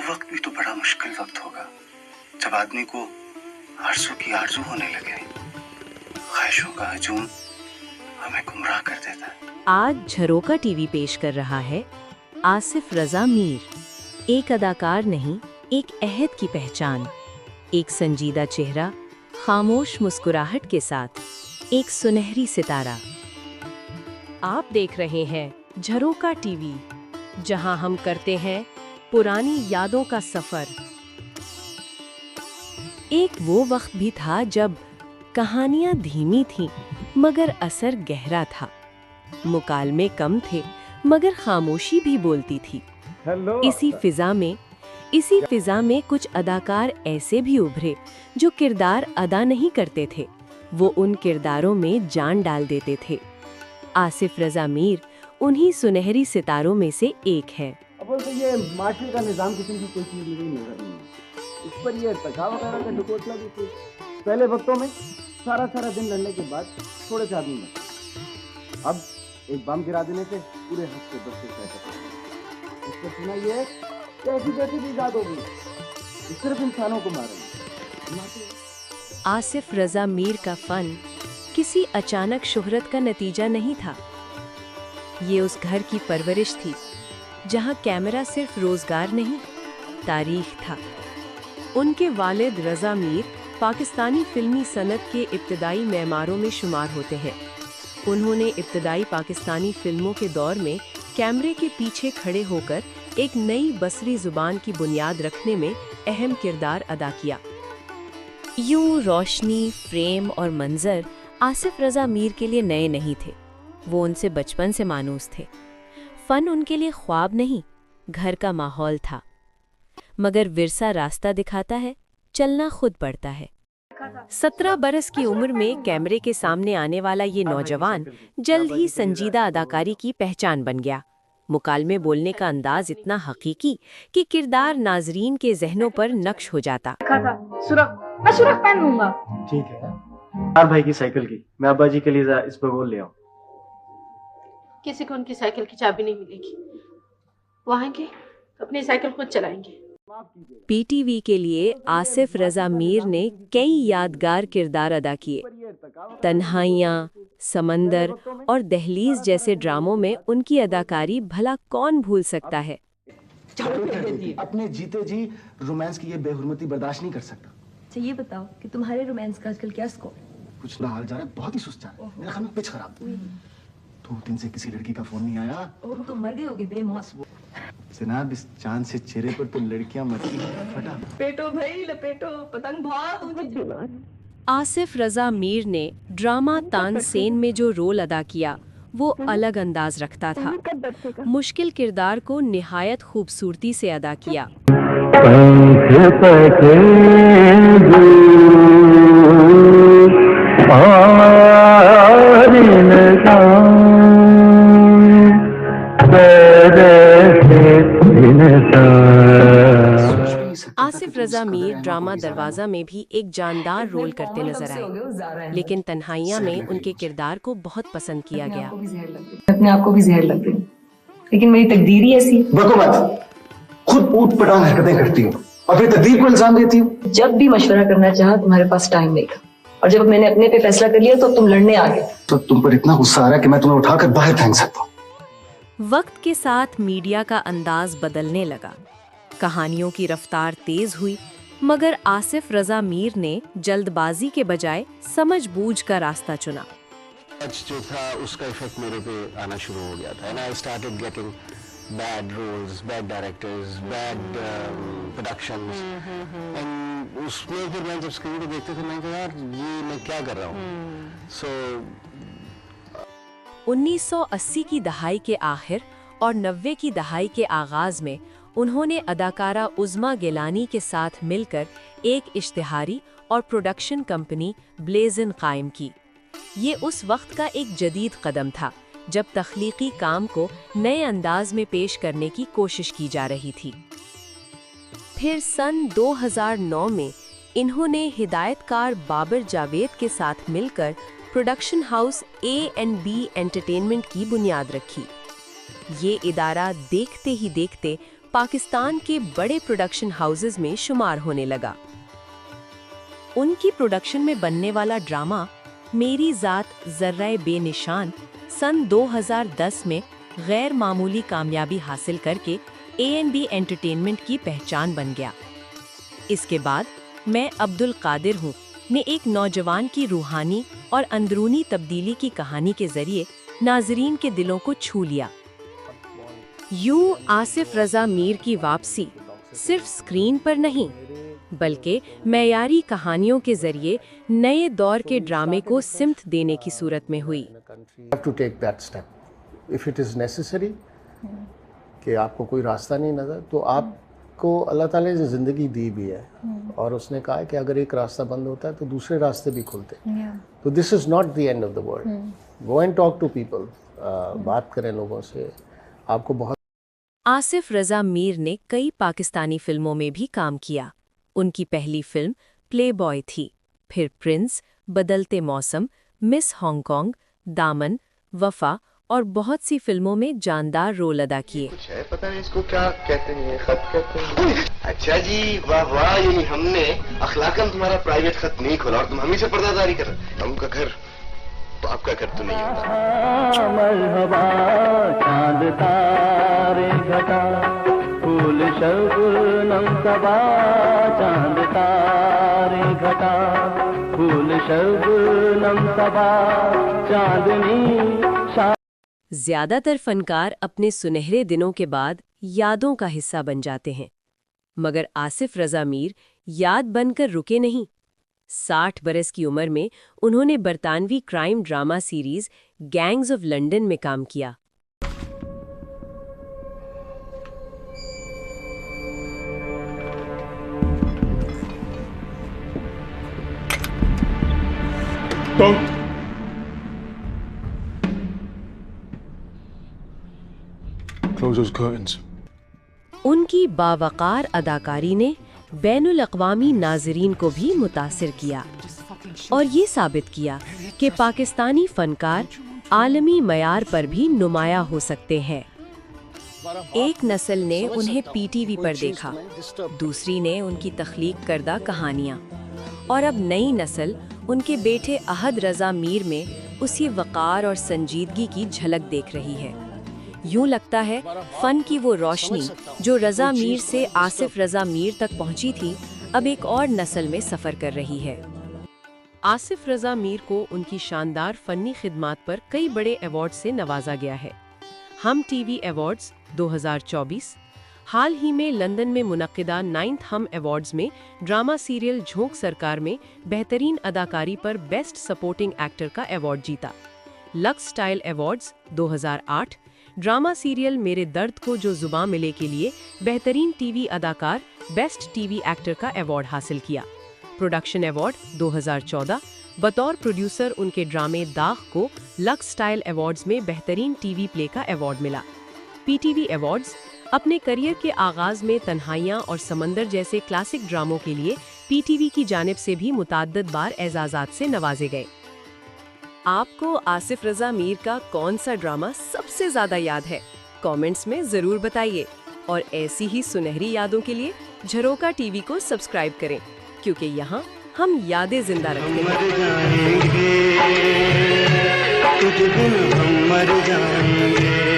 वक्त भी तो बड़ा मुश्किल वक्त होगा जब आदमी को आरज़ू की आरज़ू होने लगे, ख्वाहिशों का हजूम हमें गुमराह कर देता है। आज झरोका टीवी पेश कर रहा है आसिफ रजा मीर, एक अदाकार नहीं, एक अहद की पहचान, एक संजीदा चेहरा, खामोश मुस्कुराहट के साथ एक सुनहरी सितारा। आप देख रहे हैं झरोका टीवी, जहां हम करते हैं पुरानी यादों का सफर। एक वो वक्त भी था जब कहानियां धीमी थीं, मगर असर गहरा था। मुकालमे कम थे, मगर खामोशी भी बोलती थी। इसी फिजा में कुछ अदाकार ऐसे भी उभरे जो किरदार अदा नहीं करते थे, वो उन किरदारों में जान डाल देते थे। आसिफ रजा मीर उन्हीं सुनहरी सितारों में से एक है। अब तो ये माशरे का निजाम किस्म की कोई चीज नहीं नजर नहीं है। इस पर ये तका वगैरह का ढकोसला भी थी। पहले वक्तों में सारा दिन लड़ने के बाद थोड़े से आदमी मरते, अब एक बम गिरा देने से पूरे हफ्ते बस्ते इसको सुना ये कैसी भी इजाद होगी, सिर्फ इंसानों को मारेंगे। आसिफ रजा मीर का फन किसी अचानक शोहरत का नतीजा नहीं था। ये उस घर की परवरिश थी जहां कैमरा सिर्फ रोजगार नहीं, तारीख था। उनके वालिद रजा मीर पाकिस्तानी फिल्मी सनत के इब्तदाई मेमारों में शुमार होते हैं। उन्होंने इब्तदाई पाकिस्तानी फिल्मों के दौर में कैमरे के पीछे खड़े होकर एक नई बसरी जुबान की बुनियाद रखने में अहम किरदार अदा किया। यूं रोशनी, फ्रेम और मंजर आसिफ रजा मीर के लिए नए नहीं थे, वो उनसे बचपन से मानूस थे। फन उनके लिए ख्वाब नहीं, घर का माहौल था। मगर विरसा रास्ता दिखाता है, चलना खुद पड़ता है। 17 बरस की उम्र में कैमरे के सामने आने वाला ये नौजवान जल्द ही संजीदा अदाकारी की पहचान बन गया। मुकालमे बोलने का अंदाज इतना हकीकी कि किरदार नाजरीन के जहनों पर नक्श हो जाता। मैं सुरख पहन लूंगा। ठीक है यार, भाई की साइकिल की मैं अब्बा जी के लिए इस पर बोल ले आऊं। किसी को उनकी साइकिल की चाबी नहीं मिलेगी, वो आएंगे अपनी साइकिल खुद चलाएंगे। पीटीवी के लिए आसिफ रजा मीर ने कई यादगार किरदार अदा किए। तन्हाइयाँ, समंदर और दहलीज जैसे ड्रामों में उनकी अदाकारी भला कौन भूल सकता है। अपने जीते जी रोमांस की ये बेहुरमती बर्दाश्त नहीं कर सकता। अच्छा ये बताओ कि तुम्हारे रोमांस का आजकल क्या स्कोर है? कुछ ना हाल जा रहा है, बहुत ही सुस्त जा रहा है। मेरा ख्याल में पिच खराब। 2 दिन से किसी लड़की का फोन नहीं आया। तुम तो मर गए होगे बेमौत। जनाब इस चांद से चेहरे पर तो लड़कियां मरती हैं। फटा पेटो भाई लपेटो, पतंग बहुत। आसिफ रजा मीर ने ड्रामा तानसेन में जो रोल अदा किया वो अलग अंदाज रखता था। मुश्किल किरदार को निहायत खूबसूरती से अदा किया। आसिफ रजा मीर ड्रामा दरवाजा में भी एक जानदार रोल करते नजर आए, लेकिन तन्हाइयाँ में उनके किरदार को बहुत पसंद किया गया। अपने आप को भी जहर लग गई, लेकिन मेरी तकदीर ही ऐसी। बको मत, खुद ऊट पटांग हरकतें करती हो और फिर तकदीर को इल्जाम देती हो। जब भी मशवरा करना चाहा तुम्हारे पास टाइम नहीं था, और जब मैंने अपने पे फैसला कर लिया तो तुम लड़ने आ गए। तो तुम पर इतना गुस्सा आ रहा है कि मैं तुम्हें उठाकर बाहर फेंक सकता हूँ। वक्त के साथ मीडिया का अंदाज बदलने लगा, कहानियों की रफ्तार तेज हुई, मगर आसिफ रजा मीर ने जल्दबाजी के बजाय समझबूझ का रास्ता चुना। जो था उसका इफेक्ट मेरे पे आना शुरू हो गया था। I started getting bad roles, bad directors, bad productions, and उसमें फिर मैं जब स्क्रीन पे देखते थे मैं कहा यार ये मैं क्या कर रहा हूँ। So 1980 की दहाई के आखिर और 90 की दहाई के आगाज में उन्होंने अदाकारा उज़्मा गिलानी के साथ मिलकर एक इश्तिहारी और प्रोडक्शन कंपनी ब्लेज़न कायम की। ये उस वक्त का एक जदीद कदम था जब तख्लीकी काम को नए अंदाज में पेश करने की कोशिश की जा रही थी। फिर सन 2009 में इन्होंने हिदायतकार बाबर जावेद के साथ मिलकर प्रोडक्शन हाउस A&B एंटरटेनमेंट की बुनियाद रखी। ये इदारा देखते ही देखते पाकिस्तान के बड़े प्रोडक्शन हाउसेस में शुमार होने लगा। उनकी प्रोडक्शन में बनने वाला ड्रामा मेरी ज़ात ज़र्राए बेनिशान सन 2010 में गैर मामूली कामयाबी हासिल करके A&B एंटरटेनमेंट की पहचान बन गया। इसके बाद मैं अब्दुल कादिर हूँ ने एक नौजवान की रूहानी और अंदरूनी तब्दीली की कहानी के जरिए नाजरीन के दिलों को छू लिया। यूं आसिफ रजा मीर की वापसी सिर्फ स्क्रीन पर नहीं, बल्कि मयारी कहानियों के जरिए नए दौर के ड्रामे को सिमत देने की सूरत में हुई। have to take that step if it is necessary कि आपको कोई रास्ता नहीं नजर तो आपको अल्लाह ताला ने ज़िंदगी दी भी है और उसने कहा है कि अगर एक रास्ता बंद होता है तो दूसरे रास्ते भी खुलते हैं। तो this is not the end of the world. Go and talk to people, बात करें लोगों से, आपको बहुत। आसिफ रजा मीर ने कई पाकिस्तानी फिल्मों में भी काम किया। उनकी पहली फिल्म प्लेबॉय थी, फिर प्रिंस, बदलते मौसम, मिस हांगकांग, दामन, वफा और बहुत सी फिल्मों में जानदार रोल अदा किए। कुछ है, पता नहीं इसको क्या कहते हैं, खत कहते हैं। अच्छा जी, वाह वाह, यानी हमने अखलाकन तुम्हारा प्राइवेट खत नहीं खोला और तुम हम ही से पर्दादारी कर रहे। हम का घर तो आपका घर तो नहीं होता। मरहबा चांद तारे घटा फूल शबनम सबा, चांद तारे घटा फूल शबनम सबा, चांदनी। ज्यादातर फनकार अपने सुनहरे दिनों के बाद यादों का हिस्सा बन जाते हैं, मगर आसिफ रजा मीर याद बनकर रुके नहीं। 60 बरस की उम्र में उन्होंने बरतानवी crime drama series Gangs of London में काम किया। Close those curtains. उनकी बावकार अदाकारी ने बैनुल अक़वामी नाज़रीन को भी मुतासिर किया और ये साबित किया कि पाकिस्तानी फनकार आलमी मयार पर भी नुमाया हो सकते हैं। एक नस्ल ने उन्हें पीटीवी पर देखा, दूसरी ने उनकी तख्लीक करदा कहानियाँ, और अब नई नस्ल उनके बेटे अहद रजा मीर में उसी वक़ार और संजीदगी की झलक देख रही है। यूं लगता है फन की वो रोशनी जो रजा मीर से आसिफ रजा मीर तक पहुंची थी, अब एक और नस्ल में सफ़र कर रही है। आसिफ रजा मीर को उनकी शानदार फ़न्नी खिदमात पर कई बड़े अवार्ड से नवाजा गया है। हम टीवी अवार्ड्स 2024, हाल ही में लंदन में मुनक्किदा 9th हम अवार्ड्स में ड्रामा सीरियल झोंक सरकार में बेहतरीन अदाकारी पर बेस्ट सपोर्टिंग एक्टर का अवार्ड जीता। Lux style awards 2008 drama serial मेरे दर्द को जो जुबां मिले के लिए बेहतरीन टीवी अदाकार बेस्ट टीवी एक्टर का अवार्ड हासिल किया। प्रोडक्शन अवार्ड 2014 बतौर प्रोड्यूसर उनके ड्रामे दाग को लक्स स्टाइल अवार्ड्स में बेहतरीन टीवी प्ले का अवार्ड मिला। पीटीवी अवार्ड्स अपने करियर के आगाज में तन्हाइयाँ और समंदर जैसे क्लासिक ड्रामों के लिए पीटीवी की जानिब से भी मुताद्दद बार एजाज़ात से नवाजे गए। आपको आसिफ रजा मीर का कौन सा ड्रामा सबसे ज्यादा याद है? कमेंट्स में जरूर बताइए और ऐसी ही सुनहरी यादों के लिए झरोका टीवी को सब्सक्राइब करें, क्योंकि यहाँ हम यादें जिंदा रखते हैं। कुछ दिन हम मर जाएंगे।